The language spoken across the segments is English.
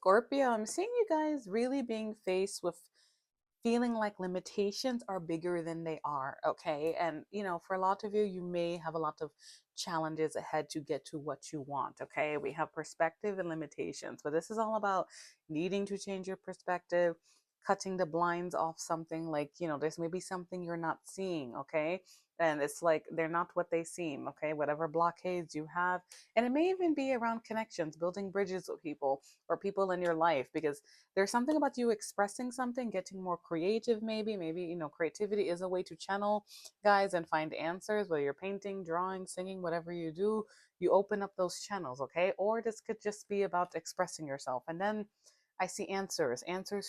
Scorpio, I'm seeing you guys really being faced with feeling like limitations are bigger than they are, okay? And, for a lot of you, you may have a lot of challenges ahead to get to what you want, okay? We have perspective and limitations, but this is all about needing to change your perspective, cutting the blinds off something like, there's maybe something you're not seeing, okay? And it's like they're not what they seem, okay? Whatever blockades you have. And it may even be around connections, building bridges with people or people in your life, because there's something about you expressing something, getting more creative, maybe creativity is a way to channel, guys, and find answers, whether you're painting, drawing, singing, whatever you do. You open up those channels, okay? Or this could just be about expressing yourself, and then I see answers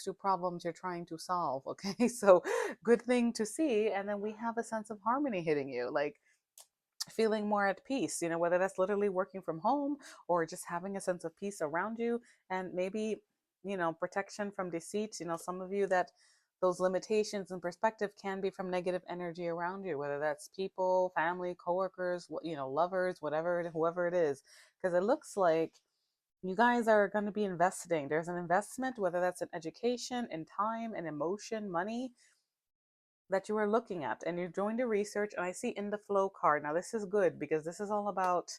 to problems you're trying to solve, okay? So good thing to see. And then we have a sense of harmony hitting you, like feeling more at peace, whether that's literally working from home or just having a sense of peace around you. And maybe, protection from deceit. Some of you, that those limitations and perspective can be from negative energy around you, whether that's people, family, coworkers, lovers, whatever, whoever it is. Because it looks like you guys are going to be investing. There's an investment, whether that's in education, in time, in emotion, money, that you are looking at, and you're doing the research. And I see in the flow card. Now this is good because this is all about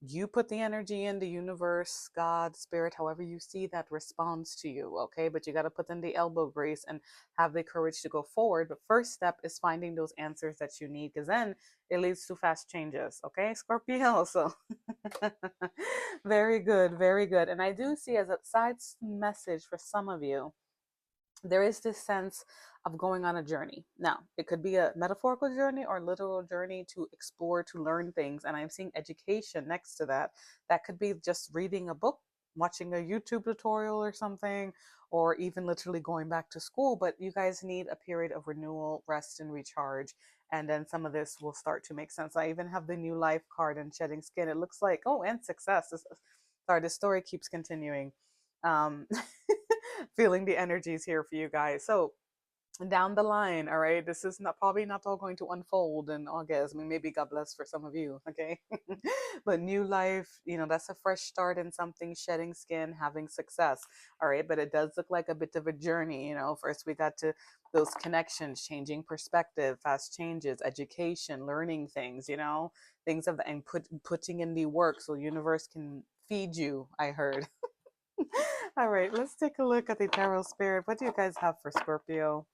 you put the energy in, the universe, God, spirit, however you see that responds to you, okay? But you got to put in the elbow grease and have the courage to go forward. But first step is finding those answers that you need, because then it leads to fast changes, okay, Scorpio? So very good, very good. And I do see, as a side message for some of you, there is this sense of going on a journey. Now, it could be a metaphorical journey or a literal journey to explore, to learn things. And I'm seeing education next to that. That could be just reading a book, watching a YouTube tutorial or something, or even literally going back to school. But you guys need a period of renewal, rest, and recharge. And then some of this will start to make sense. I even have the new life card and shedding skin. It looks like, oh, and success. Sorry, the story keeps continuing. Um, feeling the energies here for you guys. So down the line, all right, this is not probably not all going to unfold in August. I mean, maybe God bless for some of you, okay? But new life, that's a fresh start in something, shedding skin, having success, all right? But it does look like a bit of a journey. First we got to those connections, changing perspective, fast changes, education, learning things, things of the, and putting in the work so universe can feed you, I heard. All right, let's take a look at the tarot spirit. What do you guys have for Scorpio?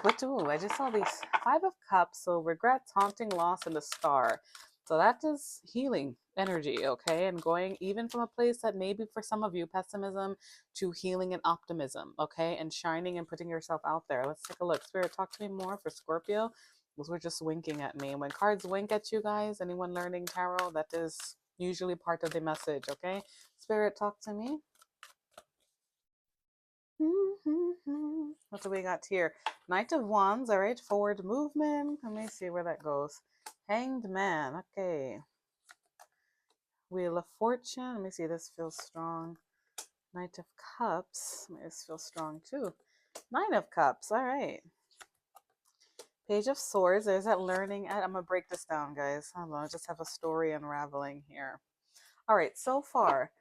What do I just saw these Five of Cups, so regrets, haunting, loss, and the Star. So that is healing energy, okay? And going even from a place that maybe for some of you, pessimism to healing and optimism, okay? And shining and putting yourself out there. Let's take a look. Spirit, talk to me more for Scorpio. Those were just winking at me. When cards wink at you guys, anyone learning tarot, that is usually part of the message, okay? Spirit, talk to me. What do we got here? Knight of Wands, all right, forward movement. Let me see where that goes. Hanged Man, okay. Wheel of Fortune, let me see, this feels strong. Knight of Cups, this feels strong too. Nine of Cups, all right. Page of Swords, there's that learning. I'm gonna break this down, guys. Hold on, I just have a story unraveling here. All right, so far,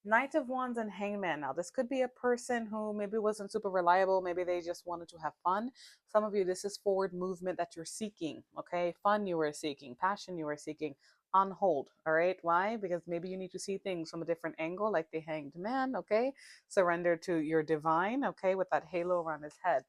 Knight of Wands and Hangman. Now, this could be a person who maybe wasn't super reliable. Maybe they just wanted to have fun. Some of you, this is forward movement that you're seeking, okay? Fun you were seeking, passion you were seeking, on hold, all right? Why? Because maybe you need to see things from a different angle, like the Hanged Man, okay? Surrender to your divine, okay, with that halo around his head.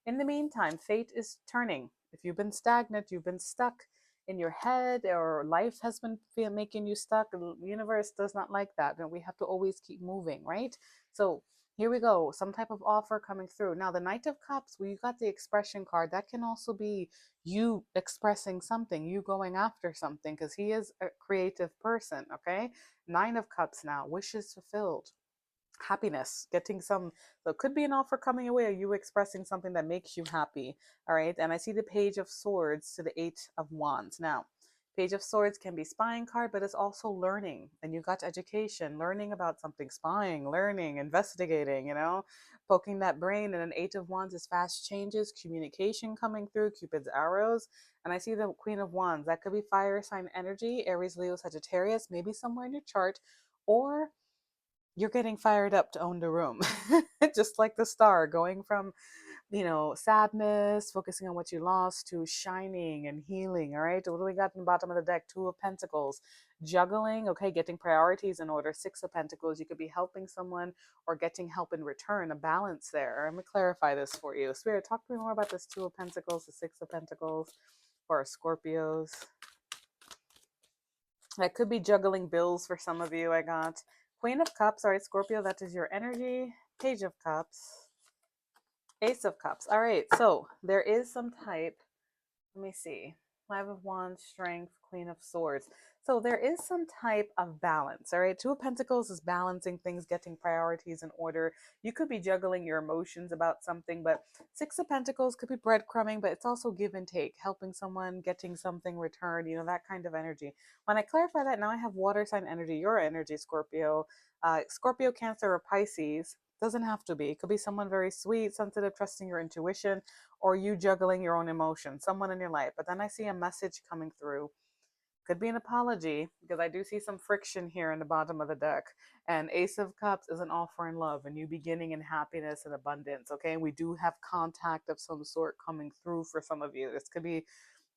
In the meantime, fate is turning. If you've been stagnant, you've been stuck in your head, or life has been making you stuck, the universe does not like that, and we have to always keep moving, right? So here we go, some type of offer coming through. Now the Knight of Cups, where you got the expression card, that can also be you expressing something, you going after something, because he is a creative person, okay? Nine of Cups now, wishes fulfilled, happiness, getting some, so it could be an offer coming your way, or you expressing something that makes you happy, all right? And I see the Page of Swords to the Eight of Wands. Now, Page of Swords can be spying card, but it's also learning, and you got education, learning about something, spying, learning, investigating, poking that brain. And an Eight of Wands is fast changes, communication coming through, Cupid's arrows. And I see the Queen of Wands, that could be fire sign energy, Aries, Leo, Sagittarius, maybe somewhere in your chart, or you're getting fired up to own the room. Just like the star going from, sadness, focusing on what you lost, to shining and healing. All right. What do we got in the bottom of the deck? Two of Pentacles. Juggling. Okay. Getting priorities in order. Six of Pentacles. You could be helping someone or getting help in return. A balance there. Let me clarify this for you. Spirit, talk to me more about this Two of Pentacles, the Six of Pentacles for our Scorpios. That could be juggling bills for some of you. I got Queen of Cups. All right, Scorpio, that is your energy. Page of Cups. Ace of Cups. All right, so there is some type, let me see. Five of Wands, Strength, Queen of Swords. So there is some type of balance, all right? Two of Pentacles is balancing things, getting priorities in order. You could be juggling your emotions about something, but Six of Pentacles could be breadcrumbing, but it's also give and take, helping someone, getting something returned, that kind of energy. When I clarify that, now I have water sign energy, your energy, Scorpio. Scorpio, Cancer, or Pisces. Doesn't have to be. It could be someone very sweet, sensitive, trusting your intuition, or you juggling your own emotions, someone in your life. But then I see a message coming through. Could be an apology, because I do see some friction here in the bottom of the deck. And Ace of Cups is an offer in love, a new beginning, and happiness and abundance. Okay, we do have contact of some sort coming through for some of you. This could be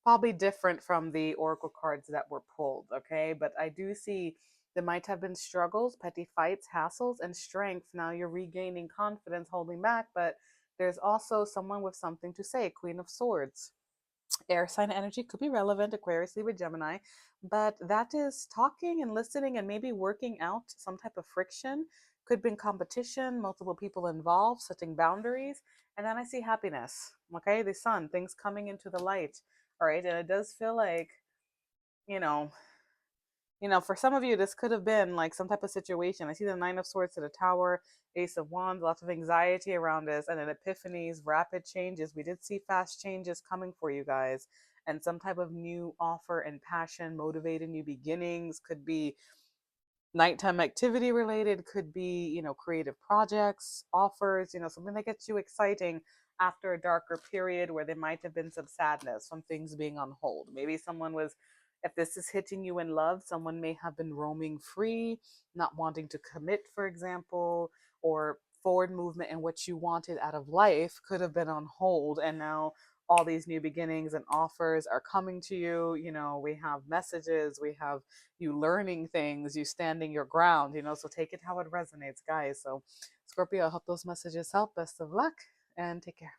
probably different from the oracle cards that were pulled. Okay, but I do see there might have been struggles, petty fights, hassles, and strength. Now you're regaining confidence, holding back, but there's also someone with something to say. Queen of Swords. Air sign energy could be relevant, Aquarius, Libra, Gemini, but that is talking and listening and maybe working out some type of friction. Could be in competition, multiple people involved, setting boundaries. And then I see happiness. Okay, the sun, things coming into the light. All right, and it does feel like, you know, for some of you, this could have been like some type of situation. I see the Nine of Swords to the Tower, Ace of Wands, lots of anxiety around this, and then epiphanies, rapid changes. We did see fast changes coming for you guys, and some type of new offer and passion, motivated new beginnings. Could be nighttime activity related, could be, creative projects, offers, something that gets you exciting after a darker period where there might have been some sadness, some things being on hold. Maybe someone was, if this is hitting you in love, someone may have been roaming free, not wanting to commit, for example, or forward movement in what you wanted out of life could have been on hold, and now all these new beginnings and offers are coming to you. We have messages, we have you learning things, you standing your ground, so take it how it resonates, guys. So Scorpio, I hope those messages help. Best of luck and take care.